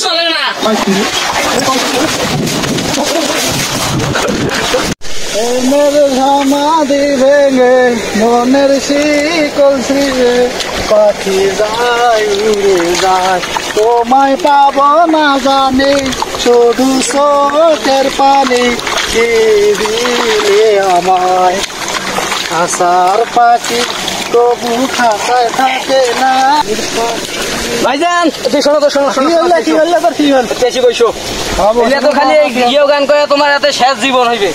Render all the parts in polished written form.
চলে না। মেরে সমাধি ভেঙে মনের শিকল ছিঁড়ে পাখি যায় উড়ে যায়, তোমায় পাব না জানি শুধু চোখের পানি কি দিলে আমায়। আশার পাখি তবু খাঁচায় থাকে না। ভাইজান শোনো তো, শোনো শোনো, কি হলে তোর কি হল? বেশি বইসো। এটা তো খালি বিয়ে গান করে তোমার এত শেষ জীবন হইবে।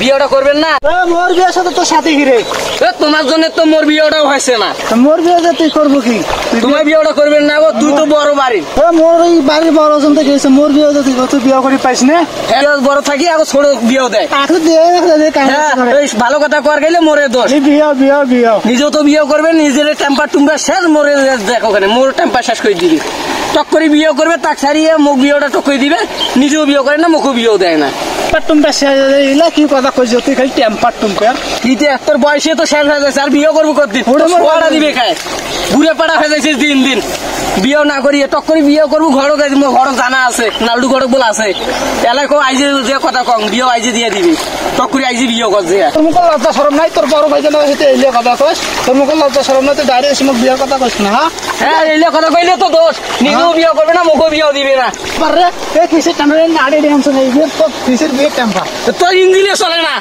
বিয়েটা করবেন না? মোর বিয়ের সাথে তোর সাথে ঘিরে তোমার জন্য তো মোর বিয়েটাও হয়েছে না। মোর বিয়ে যে তুই করবো কি? তোমার বিয়েটা করবেন না গো, তুই তো বড় বাড়ি। মোর এই বাড়ির বড় জন থেকে গেছে, মোর বিয়ে তুই তুই বিয়ে করে পাইস না? বড় থাকি এখন ছোট বিয়েও দেয়। ভালো কথা কর গেলে মোরে দোষ। বিয়ে বিয়ে বিয়ে নিজেও তো বিয়ে করবে, নিজের টেম্পার টুম্পার শেষ, মোরে দেখো ওখানে মোর টেম্পার শেষ করে দিবি। টক করে বিয়ে করবে, তাক ছাড়িয়ে মুখ বিয়েটা টক করে দিবে, নিজেও বিয়ে করে না, মুখও বিয়েও দেয় না। কি কথা কইছো তুই? খালি টেম্পার টুম্পার তোর বয়সে তো শেষ হয়ে যাচ্ছে, আর বিয়ে করবো কতদিন? দিবে খায় ঘুরে পাড়া হয়ে যাচ্ছে দিন দিন। বিয়েও না করিয়ে টক করে বিয়ে করবো। ঘরও ঘরও জানা আছে, নালডু ঘরক বলে আছে এলাকাও আইজে যে কথা কম, বিয়েও আইজে দিয়ে দিবি। টক করে আইজে বিয়ে করছে। তোর মুখে লজ্জা সরম নাই? তোর বড় ভাই জানা হইতে এলিয়া কথা কইস? তোর মুখে লজ্জা সরম নাই? তুই ডাইরেক্ট এসে মুখ বিয়ের কথা কইস না? হ্যাঁ এলিয়া কথা কইলে তো দোষ। নিজেও বিয়ে করবে না, মুখও বিয়েও দিবে না। পারে এই কিসের টেম্পার আড়ে ড্যান্স নেই, তো কিসের বিয়ে টেম্পার? তোর ইঞ্জিনে চলে না।